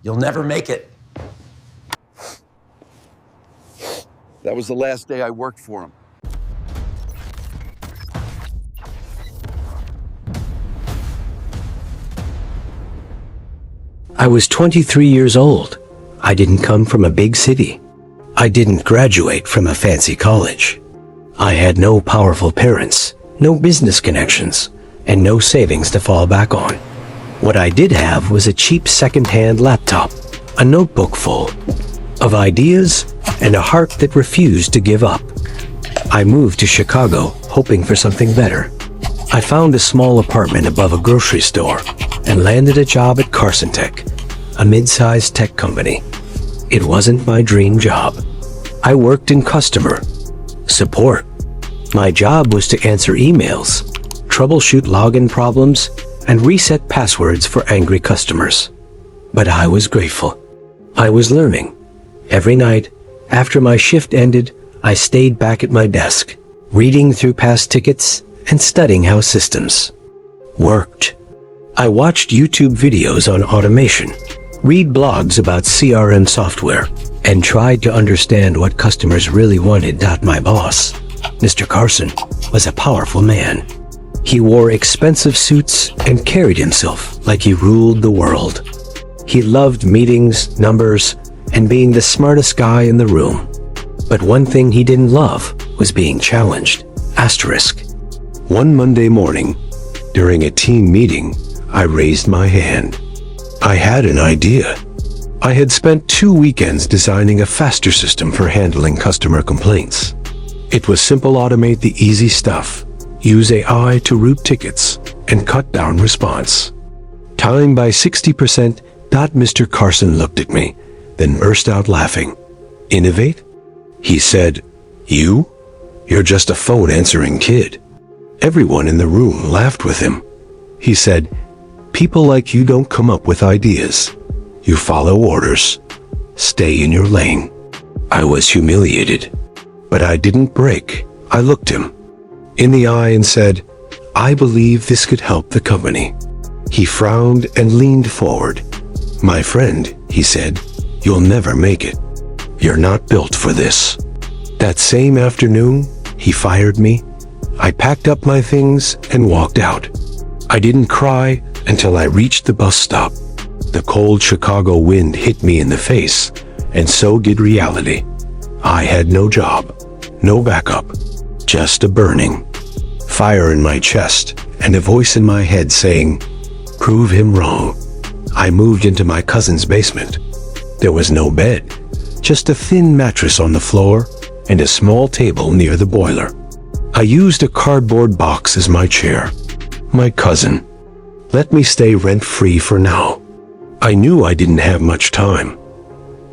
You'll never make it. That was the last day I worked for him. I was 23 years old. I didn't come from a big city. I didn't graduate from a fancy college. I had no powerful parents, no business connections, and no savings to fall back on. What I did have was a cheap second-hand laptop, a notebook full of ideas, and a heart that refused to give up. I moved to Chicago, hoping for something better. I found a small apartment above a grocery store and landed a job at Carson Tech, a mid-sized tech company. It wasn't my dream job. I worked in customer support. My job was to answer emails, troubleshoot login problems, and reset passwords for angry customers. But I was grateful. I was learning. Every night, after my shift ended, I stayed back at my desk, reading through past tickets and studying how systems worked. I watched YouTube videos on automation, read blogs about CRM software, and tried to understand what customers really wanted. My boss, Mr. Carson, was a powerful man. He wore expensive suits and carried himself like he ruled the world. He loved meetings, numbers, and being the smartest guy in the room. But one thing he didn't love was being challenged. Asterisk. One Monday morning, during a team meeting, I raised my hand. I had an idea. I had spent 2 weekends designing a faster system for handling customer complaints. It was simple: automate the easy stuff, use AI to route tickets, and cut down response time by 60%. Mr. Carson looked at me, then burst out laughing. Innovate? He said, You're just a phone answering kid. Everyone in the room laughed with him. He said, people like you don't come up with ideas. You follow orders. Stay in your lane. I was humiliated, but I didn't break. I looked him in the eye and said, I believe this could help the company. He frowned and leaned forward. My friend, he said, you'll never make it. You're not built for this. That same afternoon, he fired me. I packed up my things and walked out. I didn't cry until I reached the bus stop. The cold Chicago wind hit me in the face, and so did reality. I had no job, no backup, just a burning fire in my chest and a voice in my head saying, prove him wrong. I moved into my cousin's basement. There was no bed, just a thin mattress on the floor and a small table near the boiler. I used a cardboard box as my chair. My cousin let me stay rent-free for now. I knew I didn't have much time.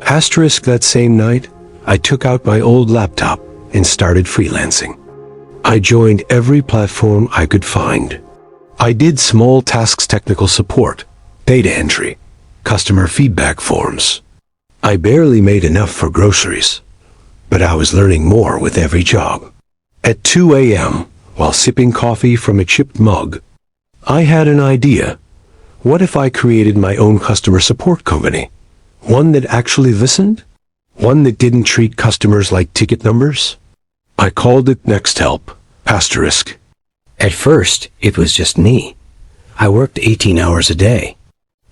Asterisk. That same night, I took out my old laptop and started freelancing. I joined every platform I could find. I did small tasks: technical support, data entry, customer feedback forms. I barely made enough for groceries, but I was learning more with every job. At 2 a.m., while sipping coffee from a chipped mug, I had an idea. What if I created my own customer support company? One that actually listened? One that didn't treat customers like ticket numbers? I called it Next Help, asterisk. At first, it was just me. I worked 18 hours a day.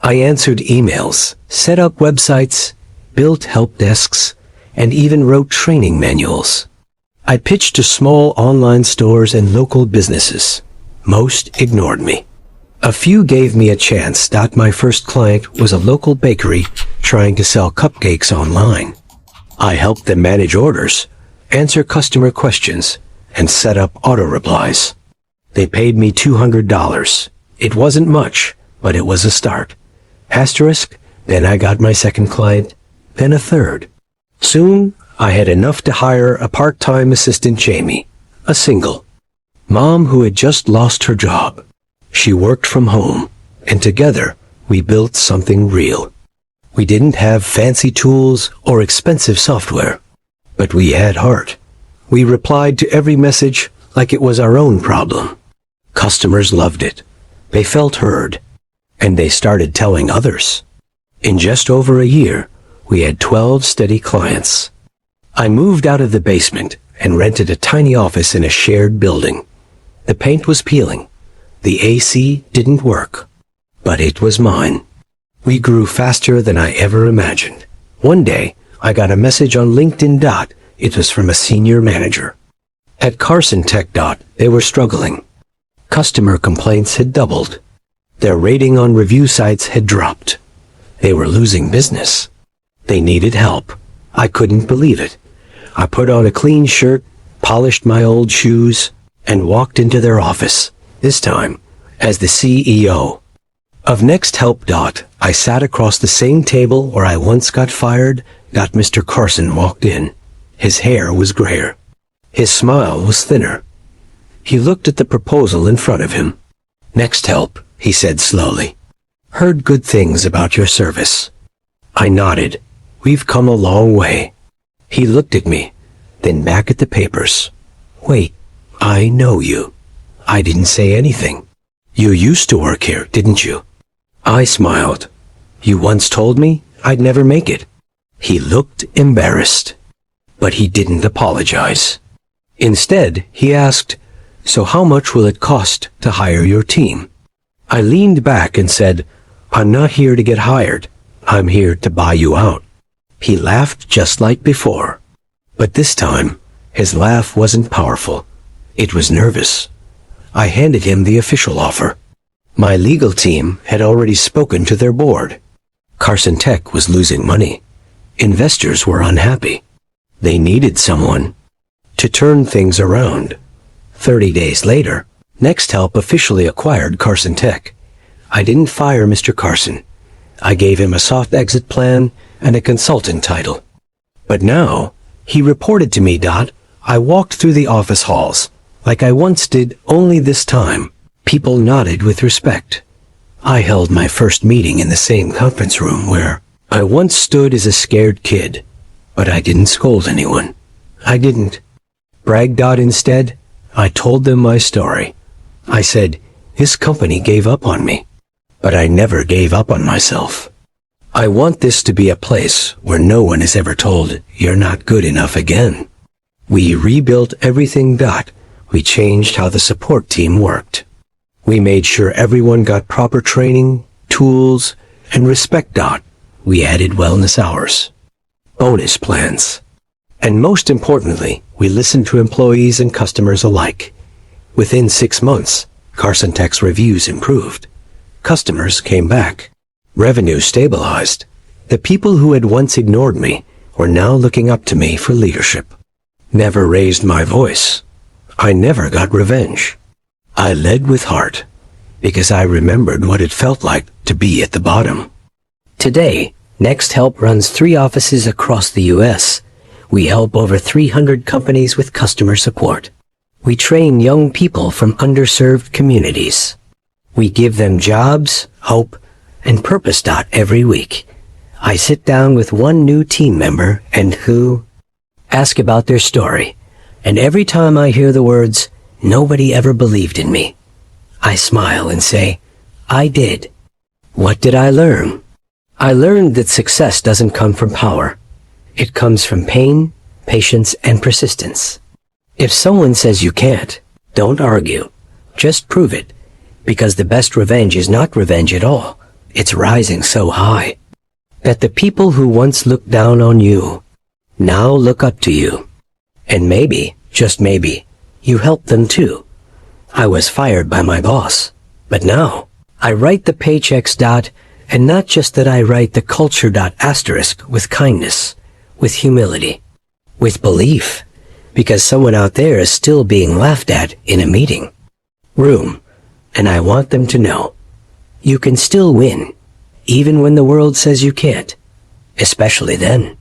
I answered emails, set up websites, built help desks, and even wrote training manuals. I pitched to small online stores and local businesses. Most ignored me. A few gave me a chance. My first client was a local bakery trying to sell cupcakes online. I helped them manage orders, answer customer questions, and set up auto replies. They paid me $200. It wasn't much, but it was a start. Asterisk. Then I got my second client, then a third. Soon, I had enough to hire a part-time assistant, Jamie, a single mom who had just lost her job. She worked from home, and together we built something real. We didn't have fancy tools or expensive software, but we had heart. We replied to every message like it was our own problem. Customers loved it. They felt heard, and they started telling others. In just over a year, we had 12 steady clients. I moved out of the basement and rented a tiny office in a shared building. The paint was peeling. The AC didn't work. But it was mine. We grew faster than I ever imagined. One day, I got a message on LinkedIn. It was from a senior manager. At Carson Tech. They were struggling. Customer complaints had doubled. Their rating on review sites had dropped. They were losing business. They needed help. I couldn't believe it. I put on a clean shirt, polished my old shoes, and walked into their office, this time as the CEO. Of Next Help. I sat across the same table where I once got fired. Mr. Carson walked in. His hair was grayer. His smile was thinner. He looked at the proposal in front of him. Next Help, he said slowly. Heard good things about your service. I nodded. We've come a long way. He looked at me, then back at the papers. Wait, I know you. I didn't say anything. You used to work here, didn't you? I smiled. You once told me I'd never make it. He looked embarrassed, but he didn't apologize. Instead, he asked, so how much will it cost to hire your team? I leaned back and said, I'm not here to get hired. I'm here to buy you out. He laughed just like before. But this time, his laugh wasn't powerful. It was nervous. I handed him the official offer. My legal team had already spoken to their board. Carson Tech was losing money. Investors were unhappy. They needed someone to turn things around. 30 days later, Next Help officially acquired Carson Tech. I didn't fire Mr. Carson. I gave him a soft exit plan and a consultant title. But now, he reported to me. I walked through the office halls, like I once did, only this time, people nodded with respect. I held my first meeting in the same conference room where I once stood as a scared kid, but I didn't scold anyone. I didn't brag. Instead, I told them my story. I said, this company gave up on me, but I never gave up on myself. I want this to be a place where no one is ever told you're not good enough again. We rebuilt everything. We changed how the support team worked. We made sure everyone got proper training, tools, and respect. We added wellness hours, bonus plans, and most importantly, we listened to employees and customers alike. Within 6 months, Carson Tech's reviews improved. Customers came back. Revenue stabilized. The people who had once ignored me were now looking up to me for leadership. Never raised my voice. I never got revenge. I led with heart, because I remembered what it felt like to be at the bottom. Today, Next Help runs 3 offices across the U.S. We help over 300 companies with customer support. We train young people from underserved communities. We give them jobs, hope, and purpose. Every week, I sit down with one new team member and ask about their story. And every time I hear the words, nobody ever believed in me, I smile and say, I did. What did I learn? I learned that success doesn't come from power. It comes from pain, patience, and persistence. If someone says you can't, don't argue. Just prove it. Because the best revenge is not revenge at all. It's rising so high that the people who once looked down on you now look up to you. And maybe, just maybe, you helped them too. I was fired by my boss, but now I write the paychecks. And not just that, I write the culture. Asterisk with kindness, with humility, with belief, because someone out there is still being laughed at in a meeting room. And I want them to know you can still win, even when the world says you can't, especially then.